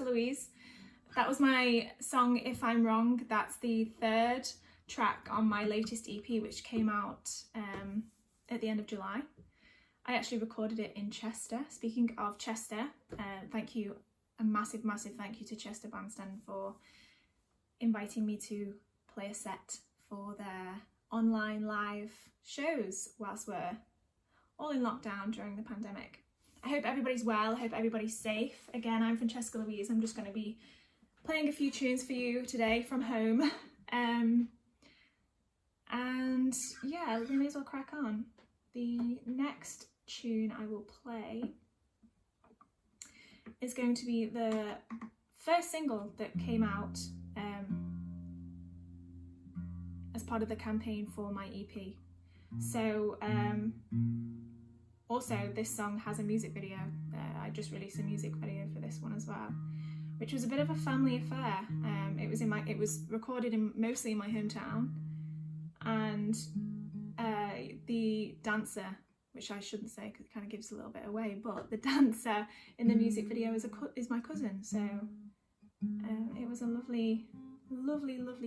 Louise. That was my song If I'm Wrong. That's the 3rd track on my latest EP, which came out at the end of July. I actually recorded it in Chester. Speaking of Chester, thank you, a massive thank you to Chester Bandstand for inviting me to play a set for their online live shows whilst we're all in lockdown during the pandemic. I hope everybody's well, I hope everybody's safe. Again, I'm Francesca Louise. I'm just going to be playing a few tunes for you today from home. And yeah, we may as well crack on. The next tune I will play is going to be the first single that came out as part of the campaign for my EP. So also this song has a music video. I just released a music video for this one as well, which was a bit of a family affair. It was recorded mostly in my hometown, and the dancer, which I shouldn't say because it kind of gives a little bit away, but the dancer in the music video is my cousin. So it was a lovely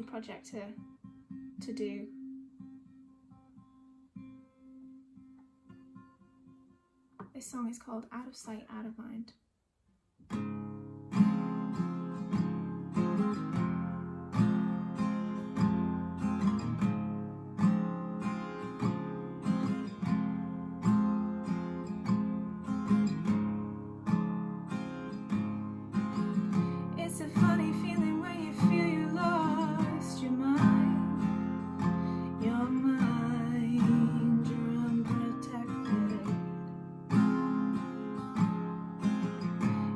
project to do. This song is called Out of Sight, Out of Mind. It's a funny feeling when you feel you lost your mind. Your mind, you're unprotected.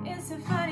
It's a fight.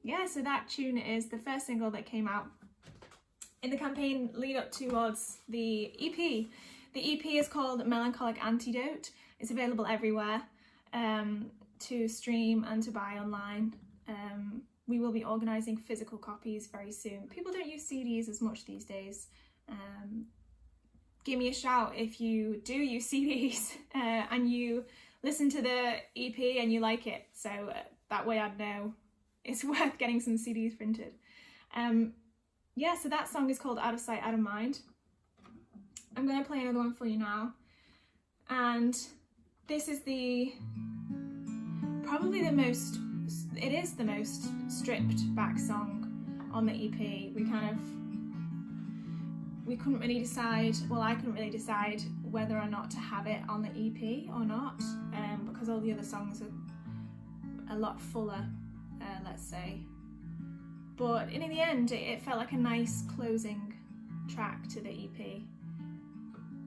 yeah, so that tune is the first single that came out in the campaign lead up towards the EP. The EP is called Melancholic Antidote. It's available everywhere to stream and to buy online. We will be organising physical copies very soon. People don't use CDs as much these days. Give me a shout if you do use CDs and you listen to the EP and you like it. So that way I'd know it's worth getting some CDs printed. Yeah, so that song is called Out of Sight, Out of Mind. I'm going to play another one for you now. And this is probably the most stripped back song on the EP. We couldn't really decide, well, I couldn't really decide whether or not to have it on the EP or not, because all the other songs are a lot fuller, let's say. But in the end, it felt like a nice closing track to the EP.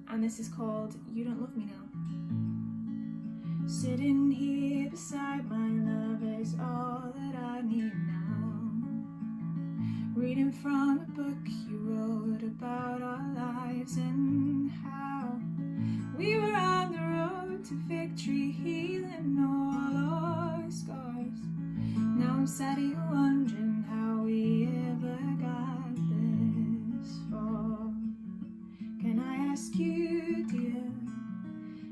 And this is called You Don't Love Me Now. Sitting here beside my love is all that I need now. Reading from a book you wrote about our lives and how we were on the road to victory, healing all our scars. Now I'm sat here wondering how we ever got this far. Can I ask you, dear,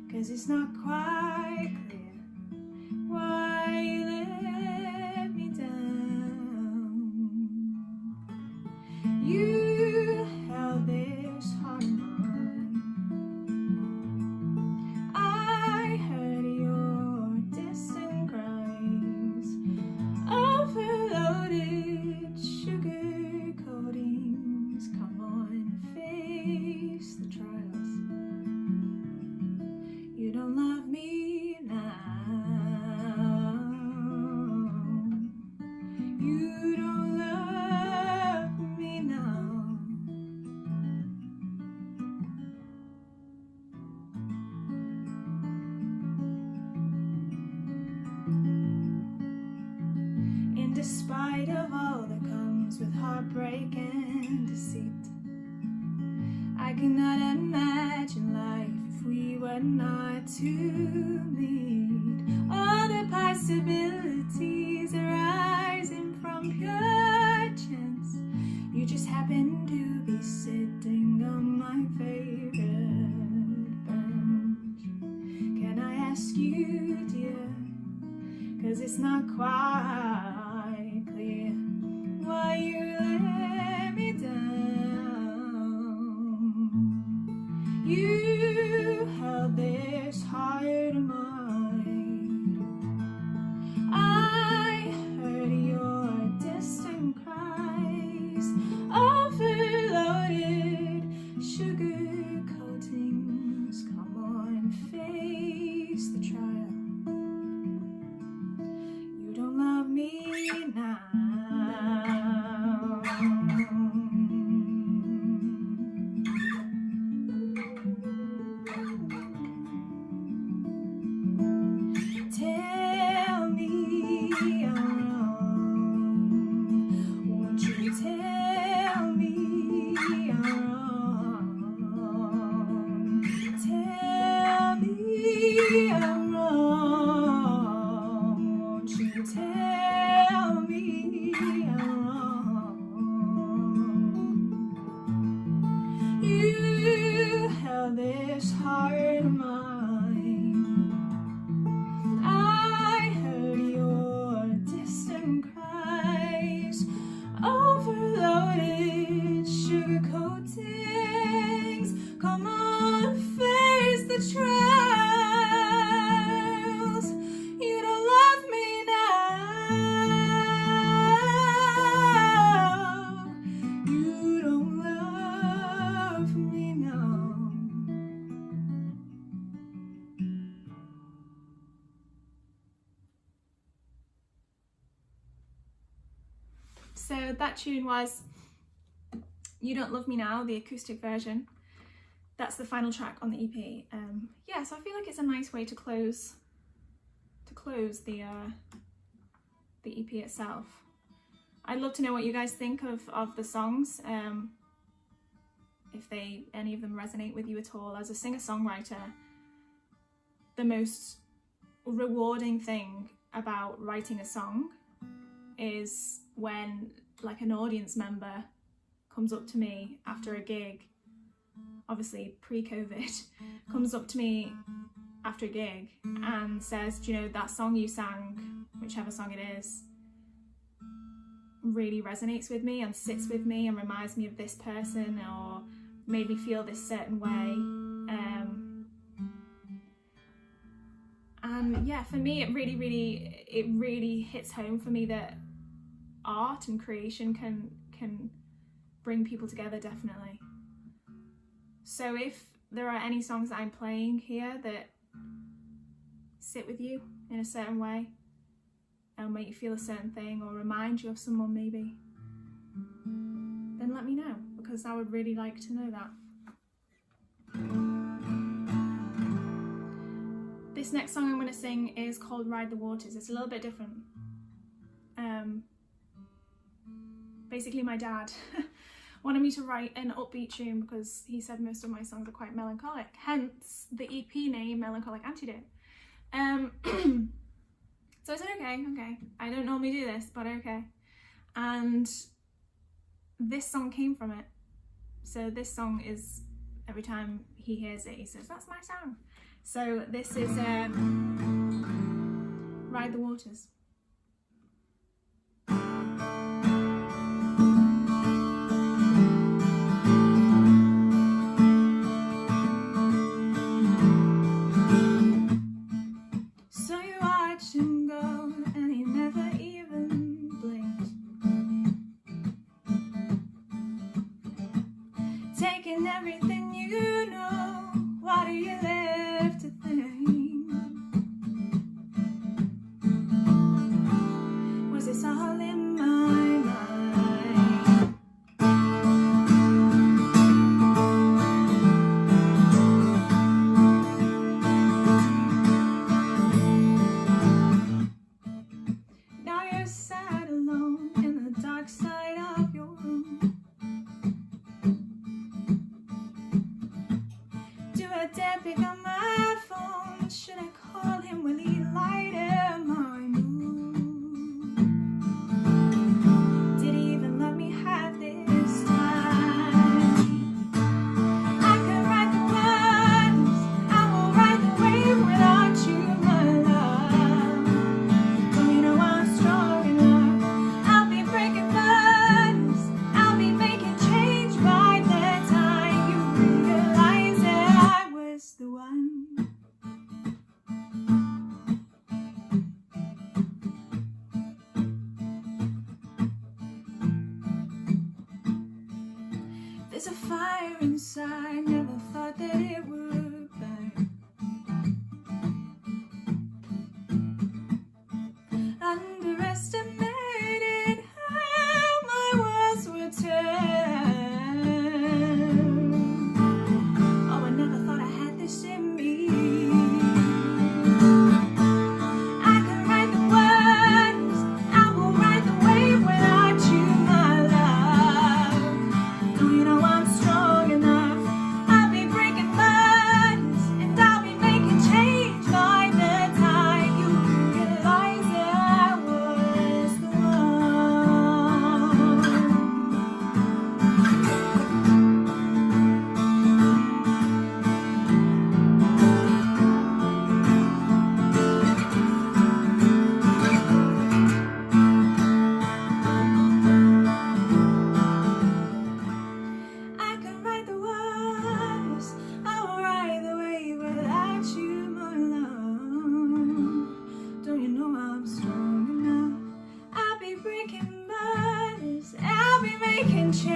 'cause it's not quite clear why you let me down. You held this heart of mine. I heard your distant cries, overloaded sugar coatings. Come on, face the trials. You don't love me now. You don't love me now. In despite of all that comes with heartbreak and deceit, I cannot imagine life if we were not to meet. All the possibilities arising from pure chance. You just happen to be sitting on my favorite bench. Can I ask you, dear, 'cause it's not quite clear why you let me down. You held this heart of mine. I heard your distant cries, overloaded sugar coatings. Come on, face the trial. You don't love me now. Tell me I'm wrong. Won't you tell me I'm wrong? Tell me I'm wrong. Won't you tell me I'm wrong? You held this heart of mine. I heard your distant cries, overloaded sugar coatings. Come on, face the trials. You don't love me now. You don't love me now. So that tune was You Don't Love Me Now, the acoustic version. That's the final track on the EP. Yeah, so I feel like it's a nice way to close the EP itself. I'd love to know what you guys think of the songs, if any of them resonate with you at all. As a singer-songwriter, the most rewarding thing about writing a song is when like an audience member comes up to me after a gig, obviously pre-COVID, comes up to me after a gig and says, do you know, that song you sang, whichever song it is, really resonates with me and sits with me and reminds me of this person or made me feel this certain way. And yeah, for me, it really hits home for me that art and creation can bring people together, definitely. So if there are any songs that I'm playing here that sit with you in a certain way and make you feel a certain thing or remind you of someone maybe, then let me know, because I would really like to know that. This next song I'm going to sing is called Ride the Waters. It's a little bit different. Basically my dad wanted me to write an upbeat tune because he said most of my songs are quite melancholic, hence the EP name Melancholic Antidote. So I said okay, I don't normally do this, but okay. And this song came from it. So this song is, every time he hears it, he says, that's my song. So this is Ride the Waters. So you watched him go and he never even blinked, taking everything you know. What do you live to think? Was this all in my mind? Now you're sad alone in the dark side of your room. Do I dare pick up my phone? Should I call him? Will he lighten my mood? Did he even let me have this time? I could write the words, I will ride the wave without you, my love. But you know I'm strong enough. I'll be breaking burdens, I'll be making change by the time you realize it. I was the one. There's a fire inside, never thought that it would burn. Underestimated how my worlds would turn. Oh, I never thought I had this in me. I can write the words, I will ride the wave without you, my love. Do you know I'm strong enough? I'll be breaking burdens and I'll be making change by the time you realize that I was the I can write the words, I will ride the wave without you, my love. Don't you know I'm strong enough? I'll be breaking burdens, I'll be making change.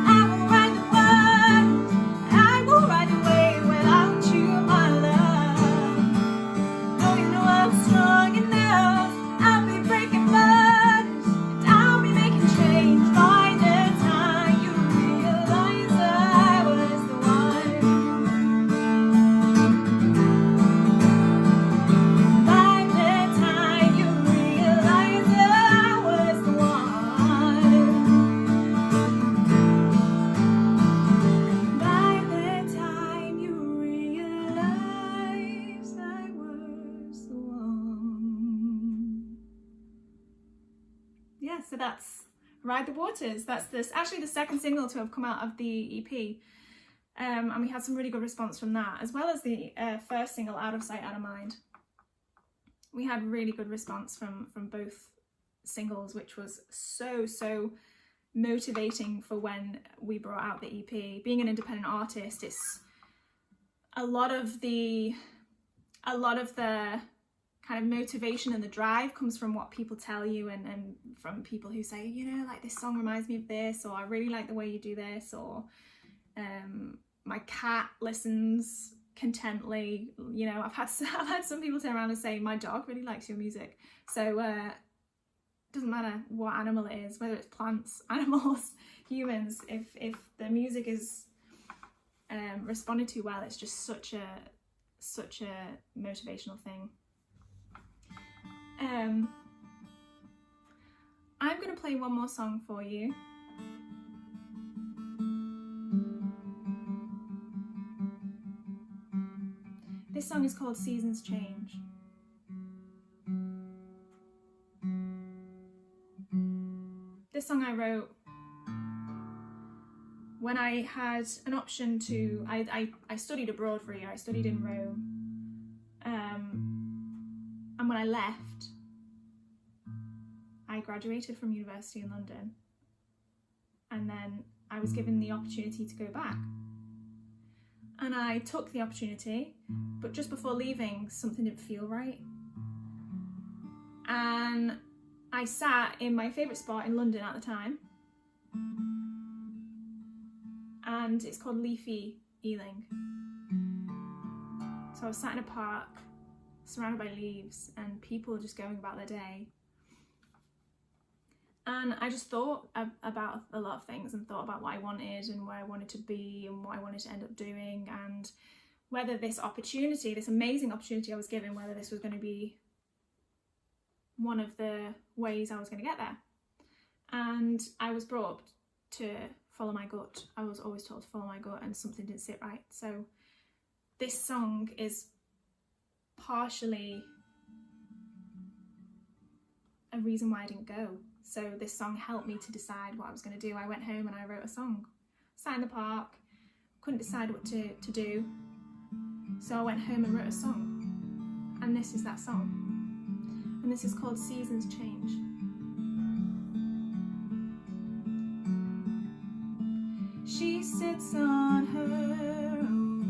I will ride the words, I will ride the wave without you, my love. Don't you know I'm strong enough? I'll be breaking burdens, and I'll be making change by the time you realize I was the one. So that's Ride the Waters. That's actually the second single to have come out of the EP. And we had some really good response from that, as well as the first single, Out of Sight, Out of Mind. We had really good response from both singles, which was so motivating for when we brought out the EP. Being an independent artist, it's a lot of the kind of motivation and the drive comes from what people tell you, and from people who say, you know, like, this song reminds me of this, or I really like the way you do this, or my cat listens contently. You know, I've had some people turn around and say, my dog really likes your music. So doesn't matter what animal it is, whether it's plants, animals, humans, if the music is responded to well, it's just such a motivational thing. I'm going to play one more song for you. This song is called Seasons Change. This song I wrote when I had an option to, I studied abroad for a year. I studied in Rome. And when I left, I graduated from university in London. And then I was given the opportunity to go back. And I took the opportunity, but just before leaving, something didn't feel right. And I sat in my favourite spot in London at the time, and it's called Leafy Ealing. So I was sat in a park, surrounded by leaves, and people just going about their day. And I just thought about a lot of things, and thought about what I wanted and where I wanted to be and what I wanted to end up doing, and whether this opportunity, this amazing opportunity I was given, whether this was going to be one of the ways I was going to get there. And I was brought up to follow my gut. I was always told to follow my gut, and something didn't sit right. So this song is partially a reason why I didn't go. So this song helped me to decide what I was going to do. I went home and I wrote a song. Sat in the park, couldn't decide what to do. So I went home and wrote a song. And this is that song. And this is called Seasons Change. She sits on her own,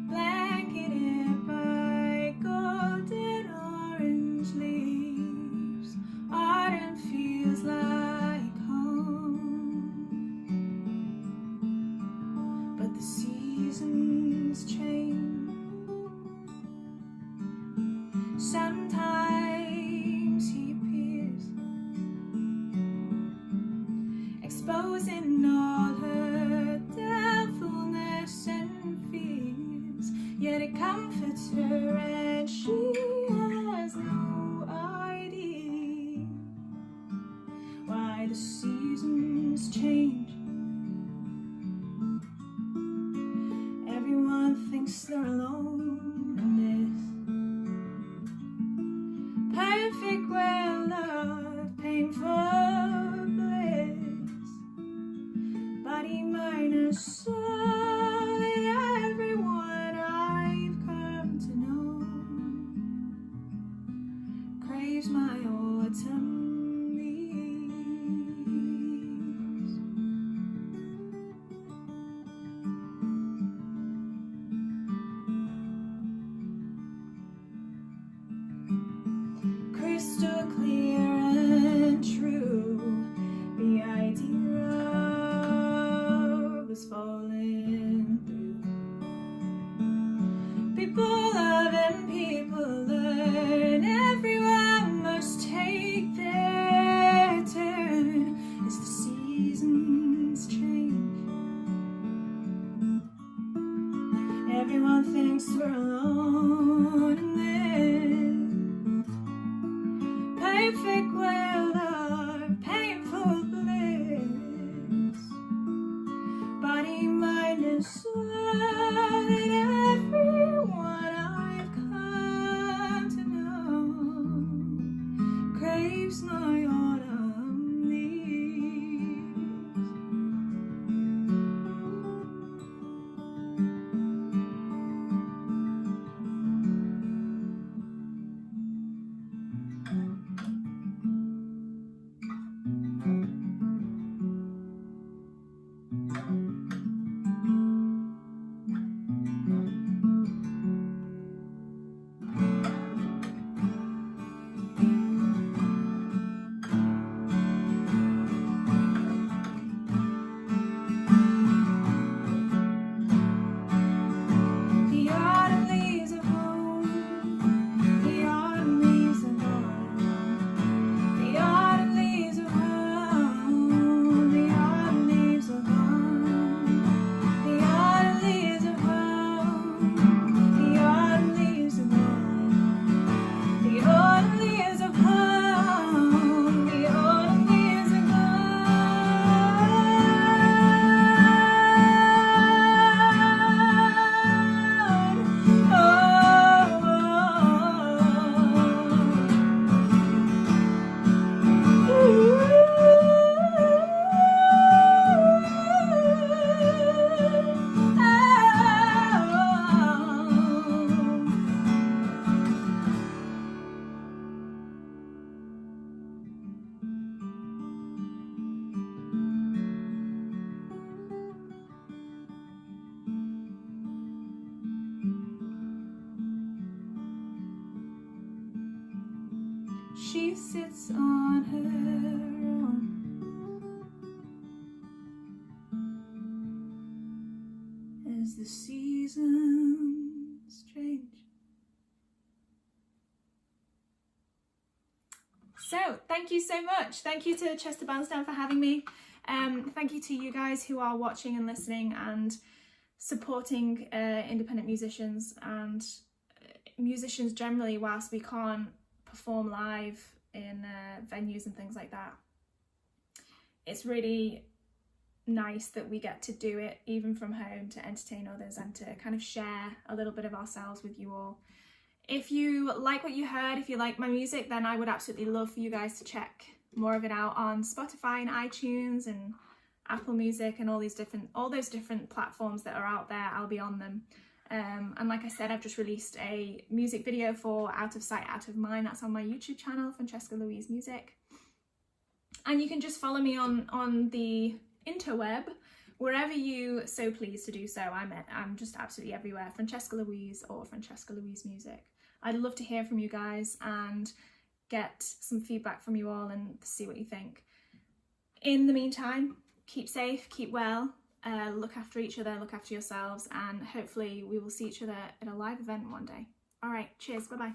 blanketed by golden orange leaves. Autumn feels like home, but the seasons change. Sometimes he appears, exposing all her doubtfulness and fears, yet it comforts her and she has no idea why the seasons change. Everyone thinks they're alone in this perfect world of painful bliss. Body, mind, and soul, and everyone I've come to know craves my autumn leaves. Crystal clear and true, the idea of us falling through. People love and people learn, everyone must take their turn as the seasons change. Everyone thinks we're alone in this perfect world of painful bliss. Body, mind, and soul, and everyone I've come to know she sits on her own. As the seasons change. So, thank you so much. Thank you to Chester Bandstand for having me. Thank you to you guys who are watching and listening and supporting independent musicians and musicians generally whilst we can't perform live in venues and things like that. It's really nice that we get to do it even from home to entertain others and to kind of share a little bit of ourselves with you all. If you like what you heard, if you like my music, then I would absolutely love for you guys to check more of it out on Spotify and iTunes and Apple Music and all those different platforms that are out there. I'll be on them. And like I said, I've just released a music video for Out of Sight, Out of Mind. That's on my YouTube channel, Francesca Louise Music. And you can just follow me on the interweb, wherever you so please to do so. I'm just absolutely everywhere. Francesca Louise or Francesca Louise Music. I'd love to hear from you guys and get some feedback from you all and see what you think. In the meantime, keep safe, keep well, look after each other, look after yourselves, and hopefully we will see each other at a live event one day. All right, cheers, bye-bye.